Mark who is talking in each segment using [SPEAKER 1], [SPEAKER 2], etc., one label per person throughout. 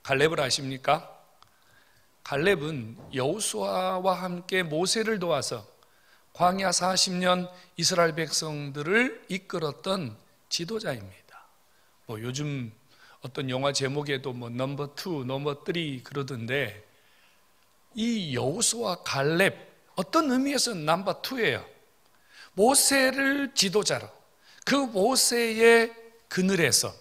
[SPEAKER 1] 갈렙을 아십니까? 갈렙은 여호수아와 함께 모세를 도와서 광야 40년 이스라엘 백성들을 이끌었던 지도자입니다. 요즘 어떤 영화 제목에도 넘버 2, 넘버 3 그러던데, 이 여호수아 갈렙 어떤 의미에서는 넘버 2예요. 모세를 지도자로, 그 모세의 그늘에서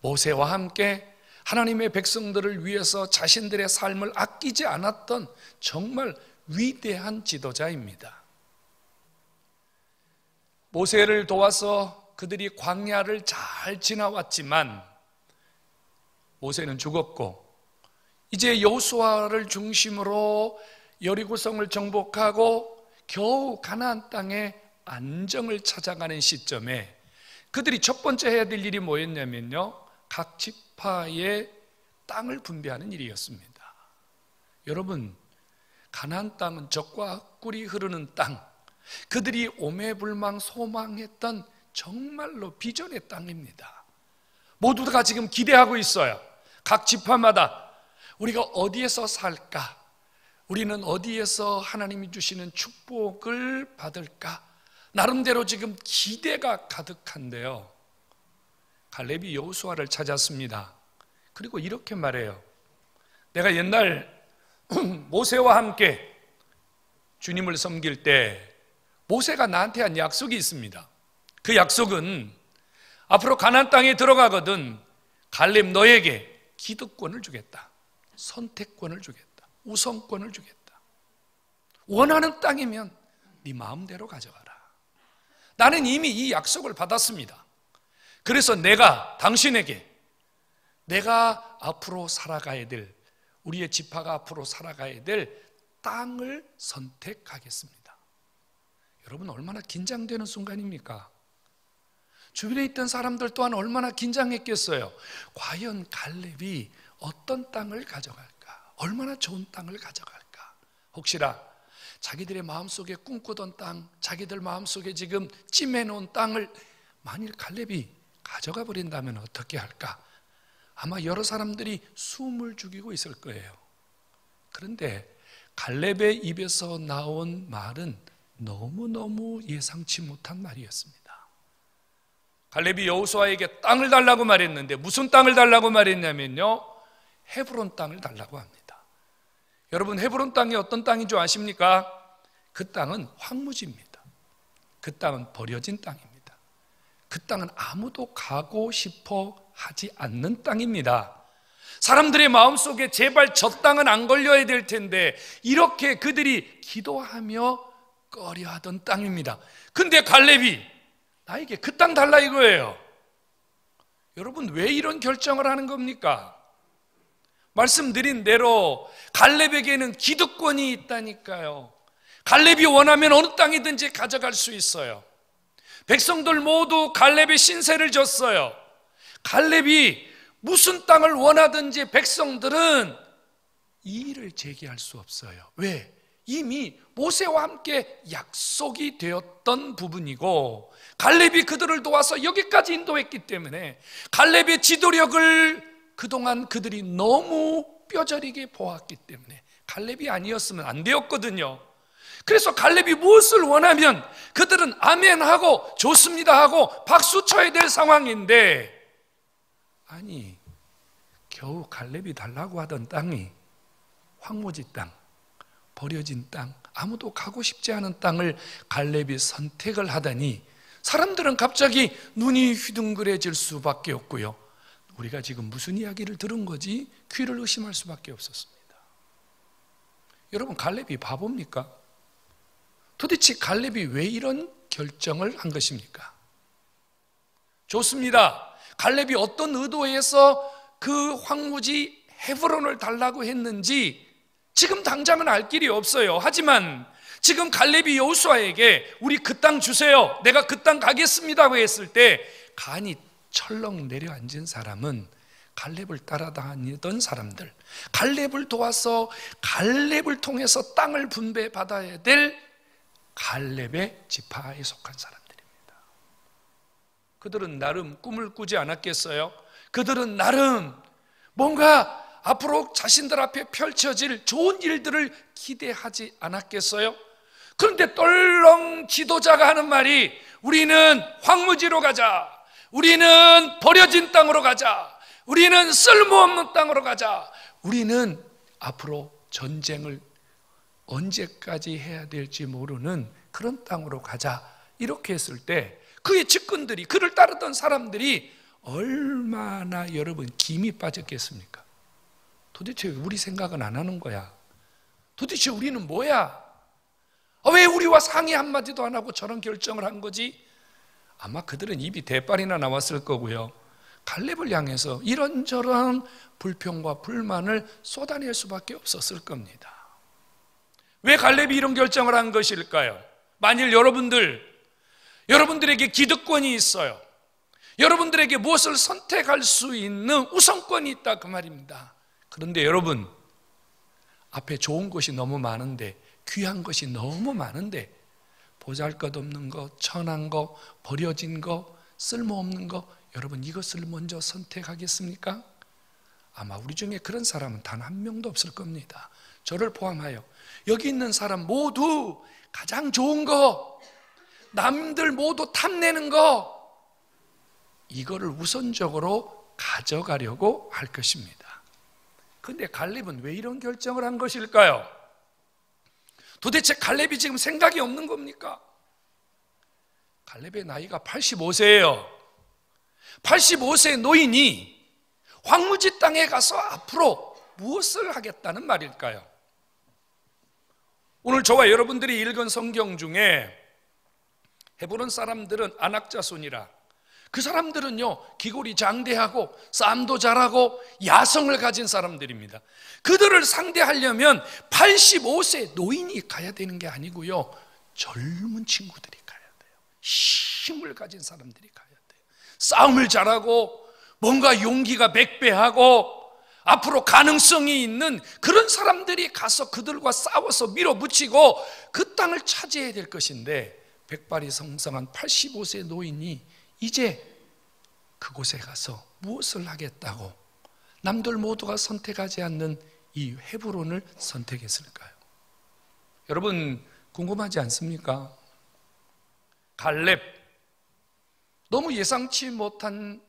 [SPEAKER 1] 모세와 함께 하나님의 백성들을 위해서 자신들의 삶을 아끼지 않았던 정말 위대한 지도자입니다. 모세를 도와서 그들이 광야를 잘 지나왔지만 모세는 죽었고, 이제 여호수아를 중심으로 여리고성을 정복하고 겨우 가나안 땅에 안정을 찾아가는 시점에 그들이 첫 번째 해야 될 일이 뭐였냐면요, 각 지파의 땅을 분배하는 일이었습니다. 여러분, 가나안 땅은 젖과 꿀이 흐르는 땅, 그들이 오매불망 소망했던 정말로 비전의 땅입니다. 모두가 지금 기대하고 있어요. 각 지파마다 우리가 어디에서 살까? 우리는 어디에서 하나님이 주시는 축복을 받을까? 나름대로 지금 기대가 가득한데요, 갈렙이 여호수아를 찾았습니다. 그리고 이렇게 말해요. 내가 옛날 모세와 함께 주님을 섬길 때 모세가 나한테 한 약속이 있습니다. 그 약속은 앞으로 가나안 땅에 들어가거든 갈렙 너에게 기득권을 주겠다, 선택권을 주겠다, 우선권을 주겠다. 원하는 땅이면 네 마음대로 가져가라. 나는 이미 이 약속을 받았습니다. 그래서 내가 당신에게 내가 앞으로 살아가야 될, 우리의 지파가 앞으로 살아가야 될 땅을 선택하겠습니다. 여러분, 얼마나 긴장되는 순간입니까? 주변에 있던 사람들 또한 얼마나 긴장했겠어요. 과연 갈렙이 어떤 땅을 가져갈까? 얼마나 좋은 땅을 가져갈까? 혹시나 자기들의 마음속에 꿈꾸던 땅, 자기들 마음속에 지금 찜해놓은 땅을 만일 갈렙이 가져가 버린다면 어떻게 할까? 아마 여러 사람들이 숨을 죽이고 있을 거예요. 그런데 갈렙의 입에서 나온 말은 너무너무 예상치 못한 말이었습니다. 갈렙이 여호수아에게 땅을 달라고 말했는데 무슨 땅을 달라고 말했냐면요, 헤브론 땅을 달라고 합니다. 여러분, 헤브론 땅이 어떤 땅인 줄 아십니까? 그 땅은 황무지입니다. 그 땅은 버려진 땅입니다. 그 땅은 아무도 가고 싶어 하지 않는 땅입니다. 사람들의 마음속에 제발 저 땅은 안 걸려야 될 텐데 이렇게 그들이 기도하며 꺼려하던 땅입니다. 근데 갈렙이 나에게 그 땅 달라 이거예요. 여러분, 왜 이런 결정을 하는 겁니까? 말씀드린 대로 갈렙에게는 기득권이 있다니까요. 갈렙이 원하면 어느 땅이든지 가져갈 수 있어요. 백성들 모두 갈렙의 신세를 졌어요. 갈렙이 무슨 땅을 원하든지 백성들은 이의를 제기할 수 없어요. 왜? 이미 모세와 함께 약속이 되었던 부분이고 갈렙이 그들을 도와서 여기까지 인도했기 때문에 갈렙의 지도력을 그동안 그들이 너무 뼈저리게 보았기 때문에 갈렙이 아니었으면 안 되었거든요. 그래서 갈렙이 무엇을 원하면 그들은 아멘하고 좋습니다 하고 박수 쳐야 될 상황인데, 아니 겨우 갈렙이 달라고 하던 땅이 황무지 땅, 버려진 땅, 아무도 가고 싶지 않은 땅을 갈렙이 선택을 하다니 사람들은 갑자기 눈이 휘둥그레질 수밖에 없고요, 우리가 지금 무슨 이야기를 들은 거지? 귀를 의심할 수밖에 없었습니다. 여러분, 갈렙이 바보입니까? 도대체 갈렙이 왜 이런 결정을 한 것입니까? 좋습니다. 갈렙이 어떤 의도에서 그 황무지 헤브론을 달라고 했는지 지금 당장은 알 길이 없어요. 하지만 지금 갈렙이 여호수아에게 우리 그 땅 주세요, 내가 그 땅 가겠습니다고 했을 때 간이 철렁 내려앉은 사람은 갈렙을 따라다니던 사람들, 갈렙을 도와서 갈렙을 통해서 땅을 분배받아야 될 갈렙의 지파에 속한 사람들입니다. 그들은 나름 꿈을 꾸지 않았겠어요? 그들은 나름 뭔가 앞으로 자신들 앞에 펼쳐질 좋은 일들을 기대하지 않았겠어요? 그런데 똘렁 지도자가 하는 말이 우리는 황무지로 가자, 우리는 버려진 땅으로 가자, 우리는 쓸모없는 땅으로 가자, 우리는 앞으로 전쟁을 언제까지 해야 될지 모르는 그런 땅으로 가자, 이렇게 했을 때 그의 측근들이, 그를 따르던 사람들이 얼마나 여러분 김이 빠졌겠습니까? 도대체 우리 생각은 안 하는 거야? 도대체 우리는 뭐야? 왜 우리와 상의 한마디도 안 하고 저런 결정을 한 거지? 아마 그들은 입이 대빨이나 나왔을 거고요, 갈렙을 향해서 이런저런 불평과 불만을 쏟아낼 수밖에 없었을 겁니다. 왜 갈렙이 이런 결정을 한 것일까요? 만일 여러분들에게 기득권이 있어요, 여러분들에게 무엇을 선택할 수 있는 우선권이 있다, 그 말입니다. 그런데 여러분, 앞에 좋은 것이 너무 많은데, 귀한 것이 너무 많은데, 보잘것없는 거, 천한 거, 버려진 거, 쓸모없는 거, 여러분 이것을 먼저 선택하겠습니까? 아마 우리 중에 그런 사람은 단 한 명도 없을 겁니다. 저를 포함하여 여기 있는 사람 모두 가장 좋은 거, 남들 모두 탐내는 거, 이거를 우선적으로 가져가려고 할 것입니다. 그런데 갈렙은 왜 이런 결정을 한 것일까요? 도대체 갈렙이 지금 생각이 없는 겁니까? 갈렙의 나이가 85세예요 85세 노인이 황무지 땅에 가서 앞으로 무엇을 하겠다는 말일까요? 오늘 저와 여러분들이 읽은 성경 중에 헤브론 사람들은 안악자손이라, 그 사람들은요 기골이 장대하고 싸움도 잘하고 야성을 가진 사람들입니다. 그들을 상대하려면 85세 노인이 가야 되는 게 아니고요, 젊은 친구들이 가야 돼요. 힘을 가진 사람들이 가야 돼요. 싸움을 잘하고 뭔가 용기가 백배하고 앞으로 가능성이 있는 그런 사람들이 가서 그들과 싸워서 밀어붙이고 그 땅을 차지해야 될 것인데, 백발이 성성한 85세 노인이 이제 그곳에 가서 무엇을 하겠다고 남들 모두가 선택하지 않는 이 헤브론을 선택했을까요? 여러분 궁금하지 않습니까? 갈렙, 너무 예상치 못한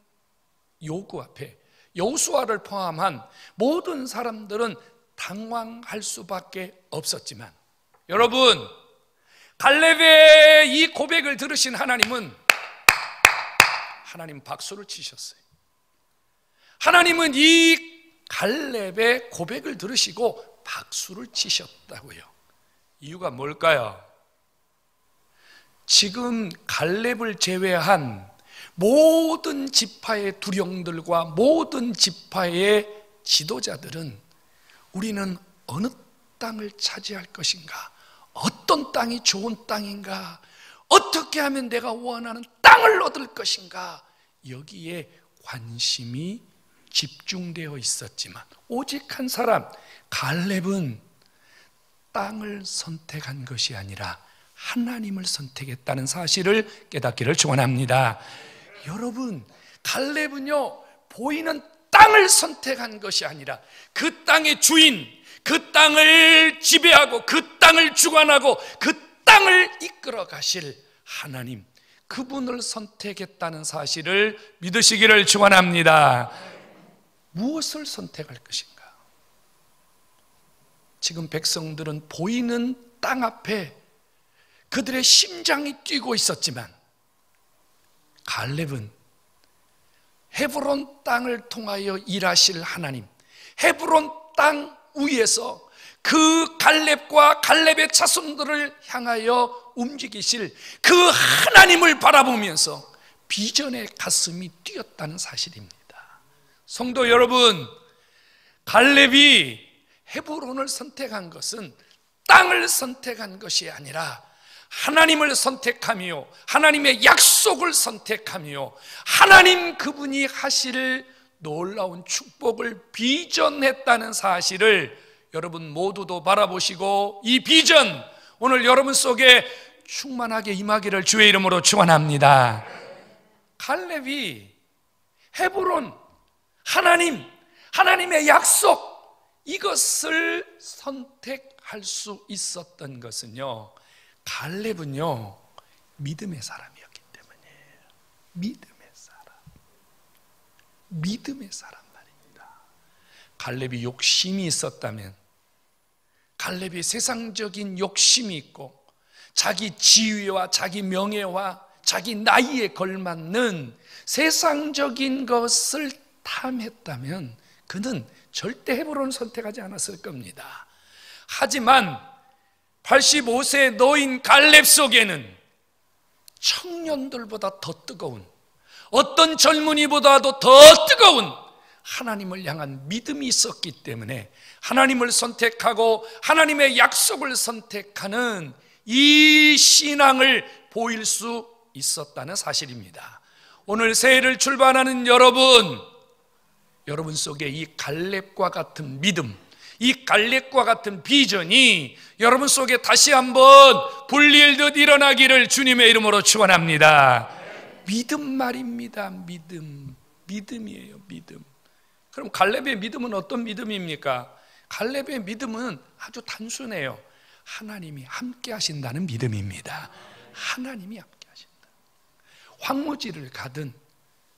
[SPEAKER 1] 요구 앞에 여호수아를 포함한 모든 사람들은 당황할 수밖에 없었지만, 여러분 갈렙의 이 고백을 들으신 하나님 박수를 치셨어요. 하나님은 이 갈렙의 고백을 들으시고 박수를 치셨다고요. 이유가 뭘까요? 지금 갈렙을 제외한 모든 지파의 두령들과 모든 지파의 지도자들은 우리는 어느 땅을 차지할 것인가, 어떤 땅이 좋은 땅인가, 어떻게 하면 내가 원하는 땅을 얻을 것인가, 여기에 관심이 집중되어 있었지만 오직 한 사람, 갈렙은 땅을 선택한 것이 아니라 하나님을 선택했다는 사실을 깨닫기를 축원합니다. 여러분, 갈렙은요 보이는 땅을 선택한 것이 아니라 그 땅의 주인, 그 땅을 지배하고 그 땅을 주관하고 그 땅을 이끌어 가실 하나님, 그분을 선택했다는 사실을 믿으시기를 축원합니다. 무엇을 선택할 것인가? 지금 백성들은 보이는 땅 앞에 그들의 심장이 뛰고 있었지만, 갈렙은 헤브론 땅을 통하여 일하실 하나님, 헤브론 땅 위에서 그 갈렙과 갈렙의 자손들을 향하여 움직이실 그 하나님을 바라보면서 비전의 가슴이 뛰었다는 사실입니다. 성도 여러분, 갈렙이 헤브론을 선택한 것은 땅을 선택한 것이 아니라 하나님을 선택하며 하나님의 약속을 선택하며 하나님 그분이 하실 놀라운 축복을 비전했다는 사실을 여러분 모두도 바라보시고, 이 비전 오늘 여러분 속에 충만하게 임하기를 주의 이름으로 축원합니다. 갈렙이 헤브론, 하나님의 약속, 이것을 선택할 수 있었던 것은요, 갈렙은요 믿음의 사람이었기 때문이에요. 믿음의 사람 말입니다. 갈렙이 욕심이 있었다면, 갈렙이 세상적인 욕심이 있고 자기 지위와 자기 명예와 자기 나이에 걸맞는 세상적인 것을 탐했다면 그는 절대 헤브론을 선택하지 않았을 겁니다. 하지만 85세 노인 갈렙 속에는 청년들보다 더 뜨거운, 어떤 젊은이보다도 더 뜨거운 하나님을 향한 믿음이 있었기 때문에 하나님을 선택하고 하나님의 약속을 선택하는 이 신앙을 보일 수 있었다는 사실입니다. 오늘 새해를 출발하는 여러분 속에 이 갈렙과 같은 믿음, 이 갈렙과 같은 비전이 여러분 속에 다시 한번 불릴듯 일어나기를 주님의 이름으로 축원합니다. 믿음 말입니다. 믿음이에요. 믿음. 그럼 갈렙의 믿음은 어떤 믿음입니까? 갈렙의 믿음은 아주 단순해요. 하나님이 함께 하신다는 믿음입니다. 하나님이 함께 하신다. 황무지를 가든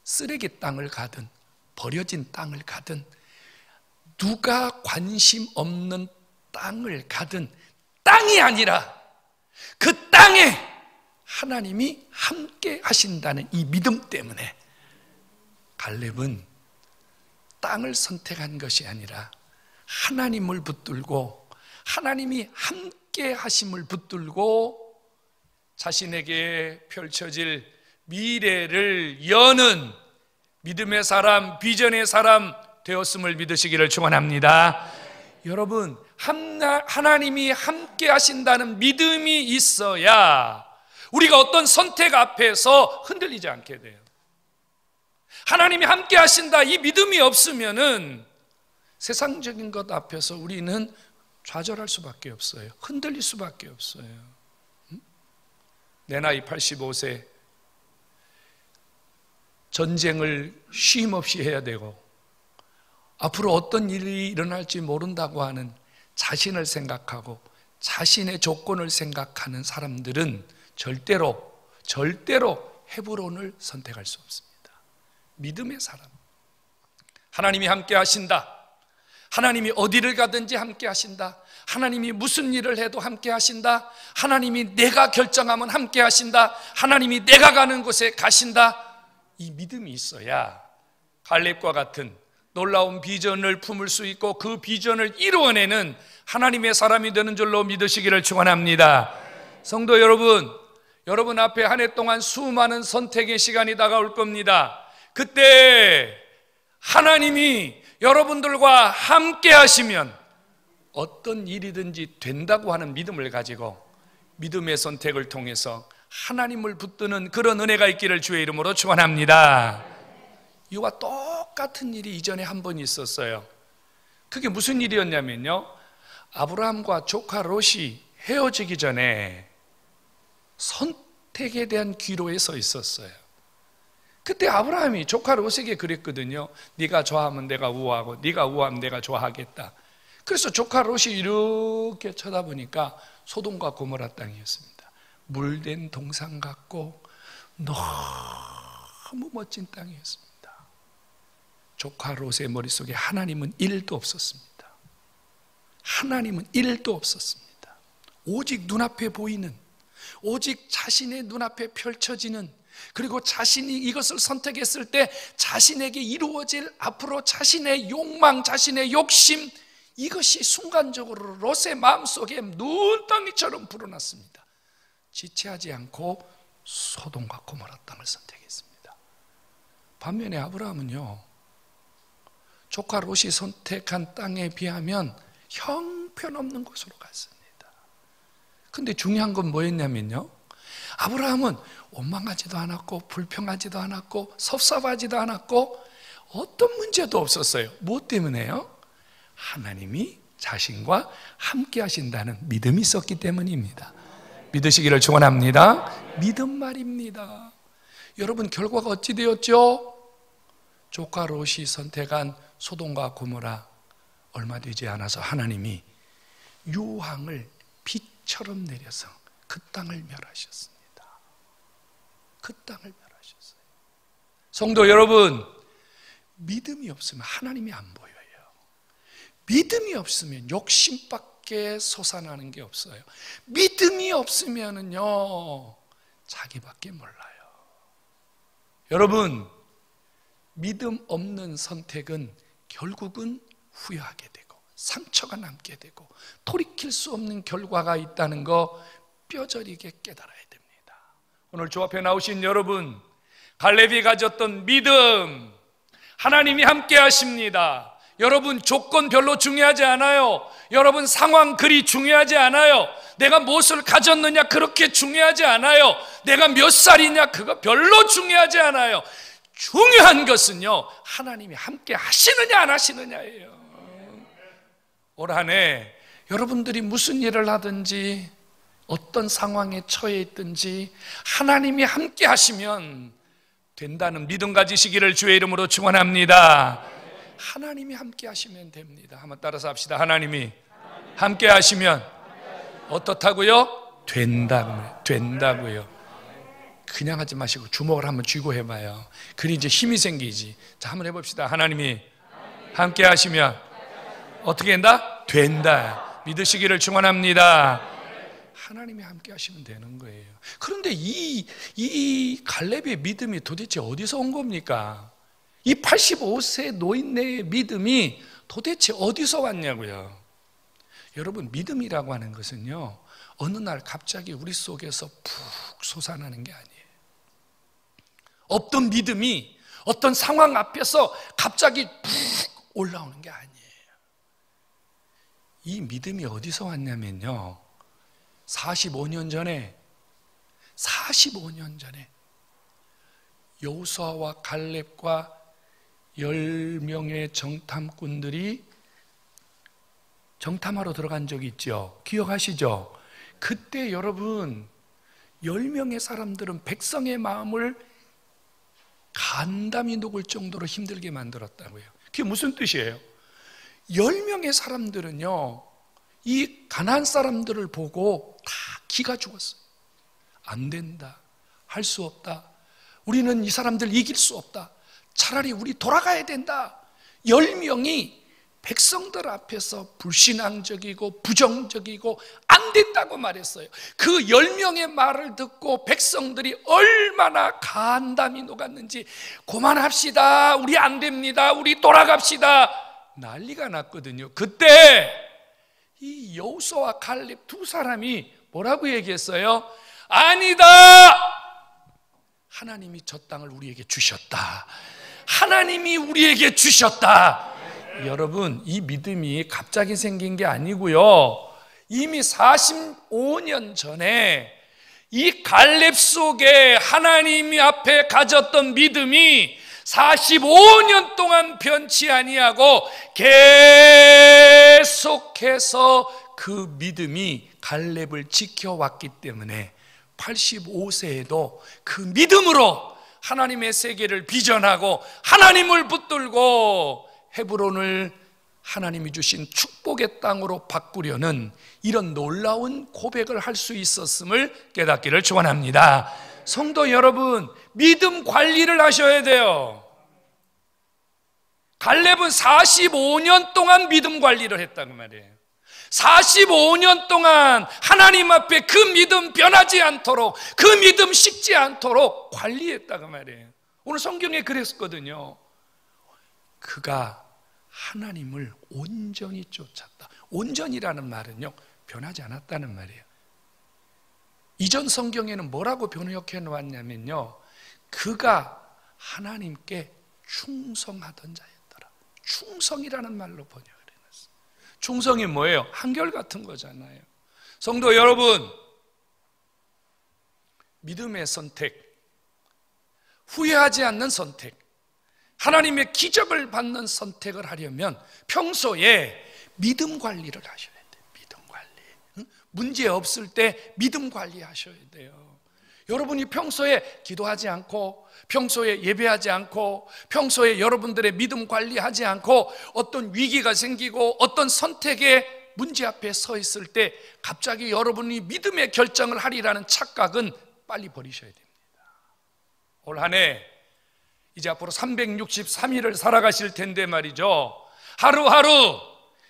[SPEAKER 1] 쓰레기 땅을 가든 버려진 땅을 가든 누가 관심 없는 땅을 가든 땅이 아니라 그 땅에 하나님이 함께 하신다는 이 믿음 때문에 갈렙은 땅을 선택한 것이 아니라 하나님을 붙들고 하나님이 함께 하심을 붙들고 자신에게 펼쳐질 미래를 여는 믿음의 사람, 비전의 사람 되었음을 믿으시기를 축원합니다. 여러분, 하나님이 함께 하신다는 믿음이 있어야 우리가 어떤 선택 앞에서 흔들리지 않게 돼요. 하나님이 함께 하신다 이 믿음이 없으면은 세상적인 것 앞에서 우리는 좌절할 수밖에 없어요. 흔들릴 수밖에 없어요. 내 나이 85세, 전쟁을 쉼 없이 해야 되고 앞으로 어떤 일이 일어날지 모른다고 하는 자신을 생각하고 자신의 조건을 생각하는 사람들은 절대로 헤브론을 선택할 수 없습니다. 믿음의 사람, 하나님이 함께 하신다, 하나님이 어디를 가든지 함께 하신다, 하나님이 무슨 일을 해도 함께 하신다, 하나님이 내가 결정하면 함께 하신다, 하나님이 내가 가는 곳에 가신다, 이 믿음이 있어야 갈렙과 같은 놀라운 비전을 품을 수 있고 그 비전을 이루어내는 하나님의 사람이 되는 줄로 믿으시기를 축원합니다. 성도 여러분, 여러분 앞에 한 해 동안 수많은 선택의 시간이 다가올 겁니다. 그때 하나님이 여러분들과 함께 하시면 어떤 일이든지 된다고 하는 믿음을 가지고 믿음의 선택을 통해서 하나님을 붙드는 그런 은혜가 있기를 주의 이름으로 축원합니다. 이와 똑같은 일이 이전에 한 번 있었어요. 그게 무슨 일이었냐면요, 아브라함과 조카 롯이 헤어지기 전에 선택에 대한 기로에 서 있었어요. 그때 아브라함이 조카 롯에게 그랬거든요. 네가 좋아하면 내가 우호하고 네가 우호하면 내가 좋아하겠다. 그래서 조카 롯이 이렇게 쳐다보니까 소돔과 고모라 땅이었습니다. 물된 동산 같고 너무 멋진 땅이었습니다. 조카 롯의 머릿속에 하나님은 1도 없었습니다. 하나님은 1도 없었습니다. 오직 눈앞에 보이는, 오직 자신의 눈앞에 펼쳐지는, 그리고 자신이 이것을 선택했을 때 자신에게 이루어질 앞으로 자신의 욕망, 자신의 욕심, 이것이 순간적으로 롯의 마음속에 눈덩이처럼 불어났습니다. 지체하지 않고 소돔과 고모라 땅을 선택했습니다. 반면에 아브라함은요, 조카 롯이 선택한 땅에 비하면 형편없는 곳으로 갔습니다. 근데 중요한 건 뭐였냐면요, 아브라함은 원망하지도 않았고 불평하지도 않았고 섭섭하지도 않았고 어떤 문제도 없었어요. 무엇 때문에요? 하나님이 자신과 함께 하신다는 믿음이 있었기 때문입니다. 믿으시기를 축원합니다. 믿음 말입니다. 여러분, 결과가 어찌 되었죠? 조카 롯이 선택한 소돔과 고모라, 얼마 되지 않아서 하나님이 유황을 비처럼 내려서 그 땅을 멸하셨습니다. 그 땅을 멸하셨어요. 성도 여러분, 믿음이 없으면 하나님이 안 보여요. 믿음이 없으면 욕심밖에 솟아나는 게 없어요. 믿음이 없으면은요, 자기밖에 몰라요. 여러분, 믿음 없는 선택은 결국은 후회하게 되고 상처가 남게 되고 돌이킬 수 없는 결과가 있다는 거 뼈저리게 깨달아야 됩니다. 오늘 주 앞에 나오신 여러분, 갈렙이 가졌던 믿음, 하나님이 함께 하십니다. 여러분, 조건 별로 중요하지 않아요. 여러분, 상황 그리 중요하지 않아요. 내가 무엇을 가졌느냐 그렇게 중요하지 않아요. 내가 몇 살이냐 그거 별로 중요하지 않아요. 중요한 것은요, 하나님이 함께 하시느냐 안 하시느냐예요. 올 한 해 여러분들이 무슨 일을 하든지 어떤 상황에 처해 있든지 하나님이 함께 하시면 된다는 믿음 가지시기를 주의 이름으로 축원합니다. 하나님이 함께 하시면 됩니다. 한번 따라서 합시다. 하나님이 함께 하시면 어떻다고요? 된다고요. 그냥 하지 마시고 주먹을 한번 쥐고 해봐요. 그리 이제 힘이 생기지. 자, 한번 해봅시다. 하나님이 함께 하시면 어떻게 된다? 된다. 믿으시기를 축원합니다. 하나님이 함께 하시면 되는 거예요. 그런데 이 갈렙의 믿음이 도대체 어디서 온 겁니까? 이 85세 노인네의 믿음이 도대체 어디서 왔냐고요. 여러분, 믿음이라고 하는 것은요, 어느 날 갑자기 우리 속에서 푹 솟아나는 게 아니에요. 없던 믿음이 어떤 상황 앞에서 갑자기 푹 올라오는 게 아니에요. 이 믿음이 어디서 왔냐면요, 45년 전에 여호수아와 갈렙과 10명의 정탐꾼들이 정탐하러 들어간 적이 있죠. 기억하시죠? 그때 여러분, 10명의 사람들은 백성의 마음을 간담이 녹을 정도로 힘들게 만들었다고요. 그게 무슨 뜻이에요? 10명의 사람들은요, 이 가나안 사람들을 보고 다 기가 죽었어요. 안 된다, 할 수 없다, 우리는 이 사람들 이길 수 없다, 차라리 우리 돌아가야 된다. 10명이 백성들 앞에서 불신앙적이고 부정적이고 안 된다고 말했어요. 그 10명의 말을 듣고 백성들이 얼마나 간담이 녹았는지, 그만합시다, 우리 안 됩니다, 우리 돌아갑시다, 난리가 났거든요. 그때 이 여호수아와 갈렙 두 사람이 뭐라고 얘기했어요? 아니다, 하나님이 저 땅을 우리에게 주셨다. 하나님이 우리에게 주셨다. 여러분, 이 믿음이 갑자기 생긴 게 아니고요, 이미 45년 전에 이 갈렙 속에 하나님 앞에 가졌던 믿음이 45년 동안 변치 아니하고 계속해서 그 믿음이 갈렙을 지켜왔기 때문에 85세에도 그 믿음으로 하나님의 세계를 비전하고 하나님을 붙들고 헤브론을 하나님이 주신 축복의 땅으로 바꾸려는 이런 놀라운 고백을 할 수 있었음을 깨닫기를 축원합니다. 성도 여러분, 믿음 관리를 하셔야 돼요. 갈렙은 45년 동안 믿음 관리를 했다고 말이에요. 45년 동안 하나님 앞에 그 믿음 변하지 않도록, 그 믿음 식지 않도록 관리했다고 말이에요. 오늘 성경에 그랬거든요. 그가 하나님을 온전히 쫓았다. 온전이라는 말은요, 변하지 않았다는 말이에요. 이전 성경에는 뭐라고 번역해 놓았냐면요, 그가 하나님께 충성하던 자였더라. 충성이라는 말로 번역을 해놨어요. 충성이 뭐예요? 한결같은 거잖아요. 성도 여러분, 믿음의 선택, 후회하지 않는 선택, 하나님의 기적을 받는 선택을 하려면 평소에 믿음 관리를 하셔야 돼요. 믿음 관리. 문제 없을 때 믿음 관리하셔야 돼요. 여러분이 평소에 기도하지 않고, 평소에 예배하지 않고, 평소에 여러분들의 믿음 관리하지 않고, 어떤 위기가 생기고 어떤 선택의 문제 앞에 서 있을 때 갑자기 여러분이 믿음의 결정을 하리라는 착각은 빨리 버리셔야 됩니다. 올 한 해 이제 앞으로 363일을 살아가실 텐데 말이죠, 하루하루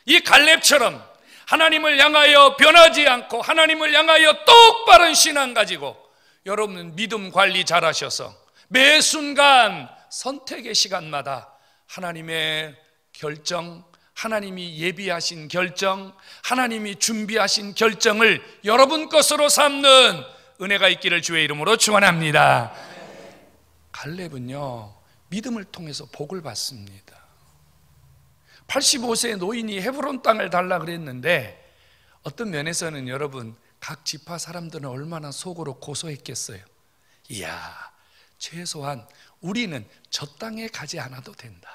[SPEAKER 1] 이 갈렙처럼 하나님을 향하여 변하지 않고 하나님을 향하여 똑바른 신앙 가지고 여러분 믿음 관리 잘하셔서 매 순간 선택의 시간마다 하나님의 결정, 하나님이 예비하신 결정, 하나님이 준비하신 결정을 여러분 것으로 삼는 은혜가 있기를 주의 이름으로 축원합니다. 갈렙은요, 믿음을 통해서 복을 받습니다. 85세 노인이 헤브론 땅을 달라 그랬는데 어떤 면에서는 여러분, 각 지파 사람들은 얼마나 속으로 고소했겠어요. 이야, 최소한 우리는 저 땅에 가지 않아도 된다.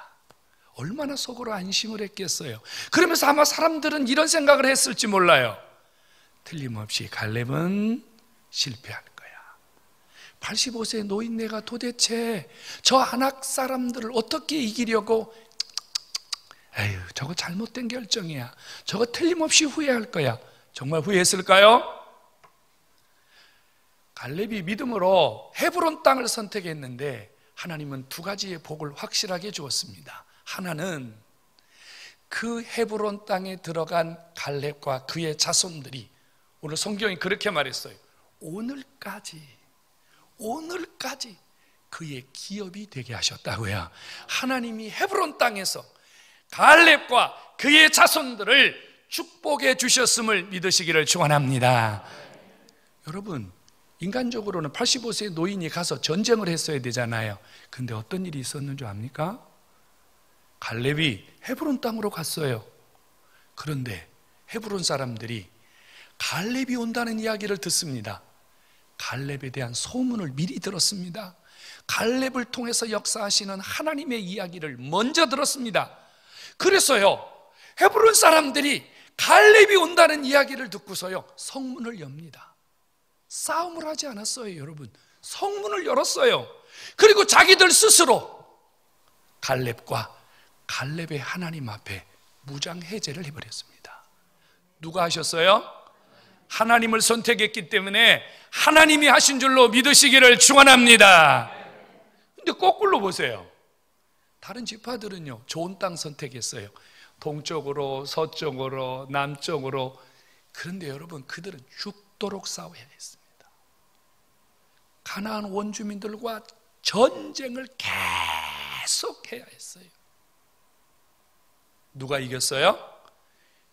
[SPEAKER 1] 얼마나 속으로 안심을 했겠어요. 그러면서 아마 사람들은 이런 생각을 했을지 몰라요. 틀림없이 갈렙은 실패할 거야. 85세 노인네가 도대체 저 아낙 사람들을 어떻게 이기려고, 에휴, 저거 잘못된 결정이야, 저거 틀림없이 후회할 거야. 정말 후회했을까요? 갈렙이 믿음으로 헤브론 땅을 선택했는데 하나님은 두 가지의 복을 확실하게 주었습니다. 하나는 그 헤브론 땅에 들어간 갈렙과 그의 자손들이, 오늘 성경이 그렇게 말했어요. 오늘까지 그의 기업이 되게 하셨다고요. 하나님이 헤브론 땅에서 갈렙과 그의 자손들을 축복해 주셨음을 믿으시기를 축원합니다. 여러분, 인간적으로는 85세 노인이 가서 전쟁을 했어야 되잖아요. 근데 어떤 일이 있었는 줄 압니까? 갈렙이 헤브론 땅으로 갔어요. 그런데 헤브론 사람들이 갈렙이 온다는 이야기를 듣습니다. 갈렙에 대한 소문을 미리 들었습니다. 갈렙을 통해서 역사하시는 하나님의 이야기를 먼저 들었습니다. 그래서요, 헤브론 사람들이 갈렙이 온다는 이야기를 듣고서요, 성문을 엽니다. 싸움을 하지 않았어요, 여러분. 성문을 열었어요. 그리고 자기들 스스로 갈렙과 갈렙의 하나님 앞에 무장해제를 해버렸습니다. 누가 하셨어요? 하나님을 선택했기 때문에 하나님이 하신 줄로 믿으시기를 축원합니다. 근데 거꾸로 보세요. 다른 지파들은요, 좋은 땅 선택했어요. 동쪽으로, 서쪽으로, 남쪽으로. 그런데 여러분, 그들은 죽도록 싸워야 했습니다. 가나안 원주민들과 전쟁을 계속해야 했어요. 누가 이겼어요?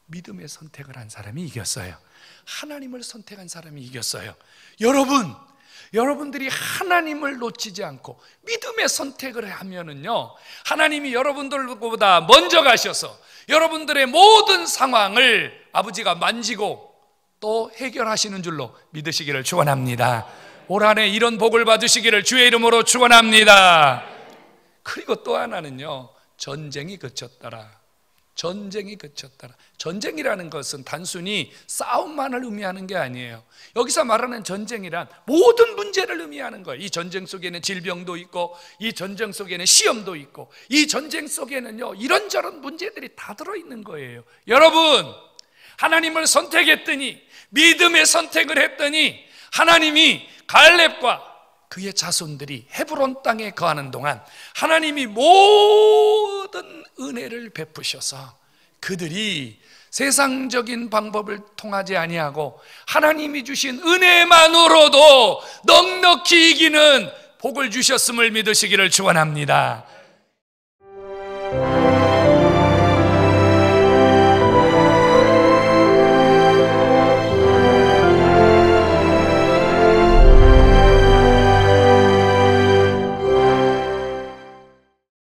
[SPEAKER 1] 믿음의 선택을 한 사람이 이겼어요. 하나님을 선택한 사람이 이겼어요. 여러분들이 하나님을 놓치지 않고 믿음의 선택을 하면은요, 하나님이 여러분들보다 먼저 가셔서 여러분들의 모든 상황을 아버지가 만지고 또 해결하시는 줄로 믿으시기를 축원합니다. 올 한 해 이런 복을 받으시기를 주의 이름으로 축원합니다. 그리고 또 하나는요, 전쟁이 그쳤더라. 전쟁이 그쳤더라. 전쟁이라는 것은 단순히 싸움만을 의미하는 게 아니에요. 여기서 말하는 전쟁이란 모든 문제를 의미하는 거예요. 이 전쟁 속에는 질병도 있고, 이 전쟁 속에는 시험도 있고, 이 전쟁 속에는요, 이런저런 문제들이 다 들어있는 거예요. 여러분, 하나님을 선택했더니, 믿음의 선택을 했더니 하나님이 갈렙과 그의 자손들이 헤브론 땅에 거하는 동안 하나님이 모든 은혜를 베푸셔서 그들이 세상적인 방법을 통하지 아니하고 하나님이 주신 은혜만으로도 넉넉히 이기는 복을 주셨음을 믿으시기를 축원합니다.